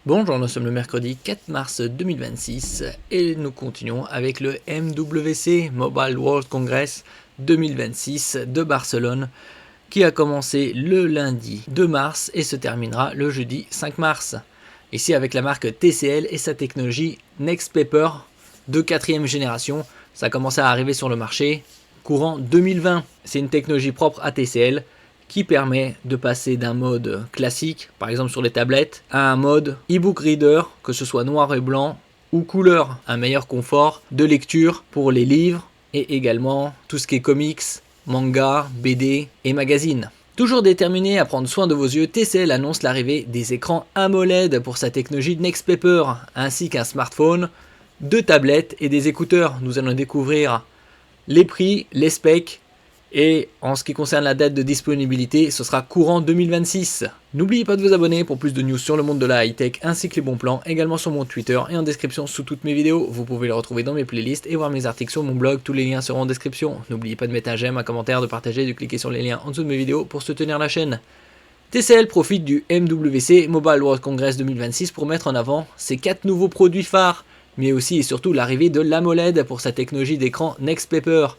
Bonjour, nous sommes le mercredi 4 mars 2026 et nous continuons avec le MWC Mobile World Congress 2026 de Barcelone qui a commencé le lundi 2 mars et se terminera le jeudi 5 mars. Ici avec la marque TCL et sa technologie Nextpaper de 4ème génération. Ça a commencé à arriver sur le marché courant 2020. C'est une technologie propre à TCL qui permet de passer d'un mode classique, par exemple sur les tablettes, à un mode e-book reader, que ce soit noir et blanc ou couleur, un meilleur confort de lecture pour les livres et également tout ce qui est comics, manga, BD et magazines. Toujours déterminé à prendre soin de vos yeux, TCL annonce l'arrivée des écrans AMOLED pour sa technologie Nextpaper, ainsi qu'un smartphone, deux tablettes et des écouteurs. Nous allons découvrir les prix, les specs. Et en ce qui concerne la date de disponibilité, ce sera courant 2026. N'oubliez pas de vous abonner pour plus de news sur le monde de la high-tech ainsi que les bons plans, également sur mon Twitter et en description sous toutes mes vidéos. Vous pouvez les retrouver dans mes playlists et voir mes articles sur mon blog, tous les liens seront en description. N'oubliez pas de mettre un j'aime, un commentaire, de partager, de cliquer sur les liens en dessous de mes vidéos pour soutenir la chaîne. TCL profite du MWC Mobile World Congress 2026 pour mettre en avant ses 4 nouveaux produits phares, mais aussi et surtout l'arrivée de l'AMOLED pour sa technologie d'écran Nextpaper,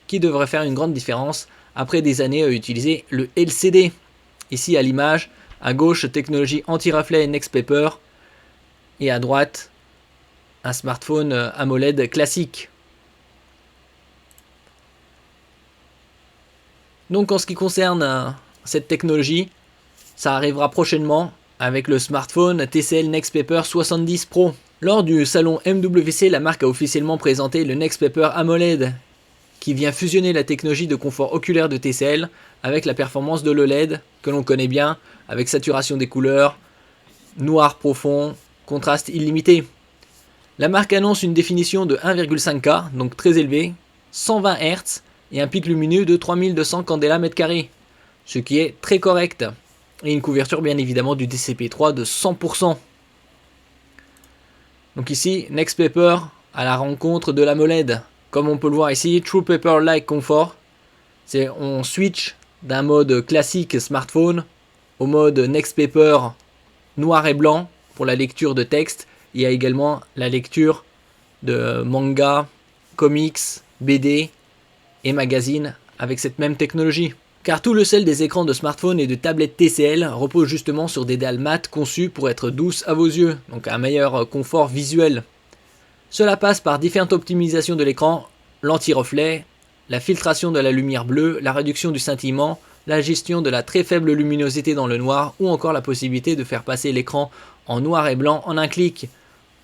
qui devrait faire une grande différence après des années à utiliser le LCD. Ici à l'image, à gauche technologie anti-reflet Nextpaper et à droite un smartphone AMOLED classique. Donc en ce qui concerne cette technologie, ça arrivera prochainement avec le smartphone TCL Nextpaper 70 Pro. Lors du salon MWC, la marque a officiellement présenté le Nextpaper AMOLED, qui vient fusionner la technologie de confort oculaire de TCL avec la performance de l'OLED que l'on connaît bien, avec saturation des couleurs, noir profond, contraste illimité. La marque annonce une définition de 1,5K, donc très élevée, 120 Hz et un pic lumineux de 3200 candela mètre carré, ce qui est très correct, et une couverture bien évidemment du DCP3 de 100%. Donc ici, Nextpaper à la rencontre de l'AMOLED. Comme on peut le voir ici, True Paper Like Comfort, on switch d'un mode classique smartphone au mode Nextpaper noir et blanc pour la lecture de texte. Il y a également la lecture de manga, comics, BD et magazines avec cette même technologie. Car tout le sel des écrans de smartphone et de tablettes TCL repose justement sur des dalles mat conçues pour être douces à vos yeux, donc un meilleur confort visuel. Cela passe par différentes optimisations de l'écran, l'anti-reflet, la filtration de la lumière bleue, la réduction du scintillement, la gestion de la très faible luminosité dans le noir ou encore la possibilité de faire passer l'écran en noir et blanc en un clic.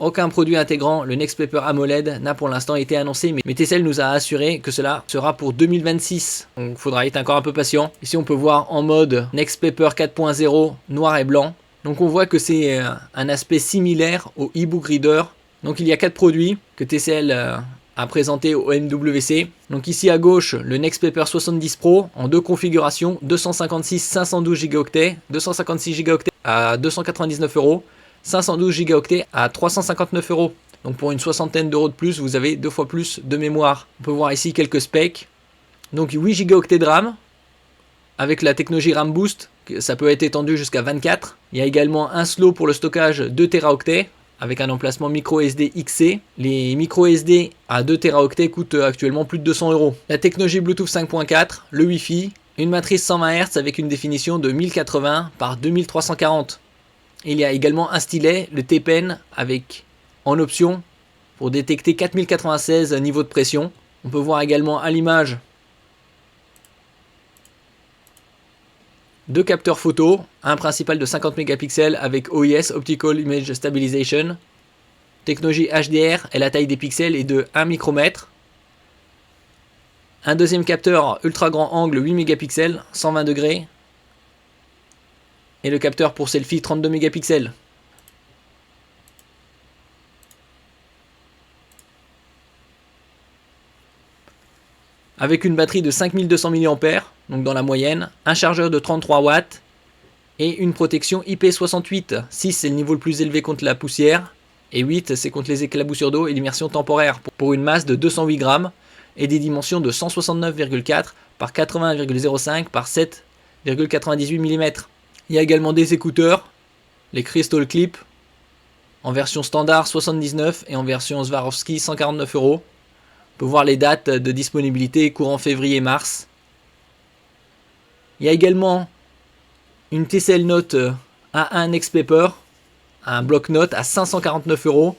Aucun produit intégrant le Nextpaper AMOLED n'a pour l'instant été annoncé, mais TCL nous a assuré que cela sera pour 2026. Donc il faudra être encore un peu patient. Ici on peut voir en mode Nextpaper 4.0 noir et blanc. Donc on voit que c'est un aspect similaire au e-book reader. Donc il y a 4 produits que TCL a présentés au MWC. Donc ici à gauche, le Nextpaper 70 Pro en deux configurations, 256 512 Go, 256 Go à 299 €, 512 Go à 359 €. Donc pour une soixantaine d'euros de plus, vous avez 2 fois plus de mémoire. On peut voir ici quelques specs. Donc 8 Go de RAM avec la technologie RAM Boost, ça peut être étendu jusqu'à 24. Il y a également un slot pour le stockage 2 Teraoctets avec un emplacement micro SD XC. Les micro SD à 2 Teraoctets coûtent actuellement plus de 200 €. La technologie Bluetooth 5.4, le Wi-Fi, une matrice 120 Hz avec une définition de 1080 par 2340. Il y a également un stylet, le T-Pen, avec en option pour détecter 4096 niveaux de pression. On peut voir également à l'image deux capteurs photo, un principal de 50 mégapixels avec OIS, Optical Image Stabilization. Technologie HDR et la taille des pixels est de 1 micromètre. Un deuxième capteur ultra grand angle 8 mégapixels, 120 degrés. Et le capteur pour selfie 32 mégapixels. Avec une batterie de 5200 mAh, donc dans la moyenne, un chargeur de 33 watts et une protection IP68. 6 c'est le niveau le plus élevé contre la poussière et 8 c'est contre les éclaboussures d'eau et l'immersion temporaire pour une masse de 208 grammes et des dimensions de 169,4 par 80,05 par 7,98 mm. Il y a également des écouteurs, les Crystal Clip en version standard 79 et en version Swarovski 149 €. On peut voir les dates de disponibilité courant février-mars. Il y a également une TCL Note A1 Next Paper, un bloc-notes à 549 €,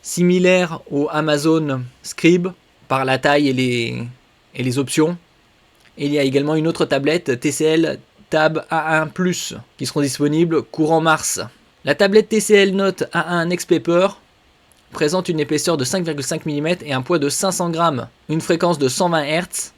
similaire au Amazon Scribe par la taille et les options. Et il y a également une autre tablette TCL Tab A1 Plus qui seront disponibles courant mars. La tablette TCL Note A1 Next Paper présente une épaisseur de 5,5 mm et un poids de 500 grammes, une fréquence de 120 Hz.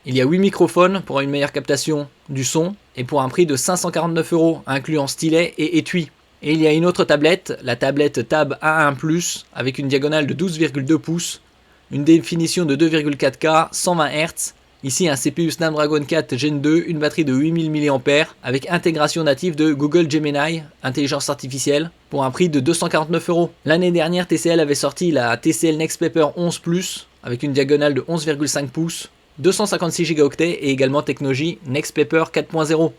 Il y a 8 microphones pour une meilleure captation du son et pour un prix de 549 €, incluant stylet et étui. Et il y a une autre tablette, la tablette Tab A1 Plus, avec une diagonale de 12,2 pouces, une définition de 2,4K, 120 Hz. Ici un CPU Snapdragon 4 Gen 2, une batterie de 8000 mAh avec intégration native de Google Gemini, intelligence artificielle, pour un prix de 249 €. L'année dernière, TCL avait sorti la TCL Next Paper 11 Plus avec une diagonale de 11,5 pouces, 256 Go et également technologie Next Paper 4.0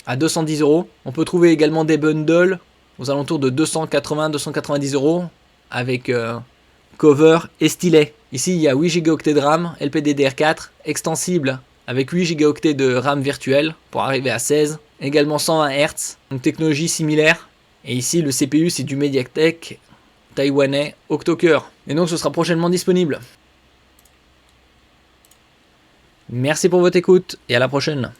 à 210 €. On peut trouver également des bundles aux alentours de 280-290 € avec cover et stylet. Ici il y a 8 Go de RAM, LPDDR4, extensible avec 8 Go de RAM virtuelle pour arriver à 16, également 120 Hz, une technologie similaire. Et ici le CPU c'est du MediaTek taïwanais Octo-Core. Et donc ce sera prochainement disponible. Merci pour votre écoute et à la prochaine.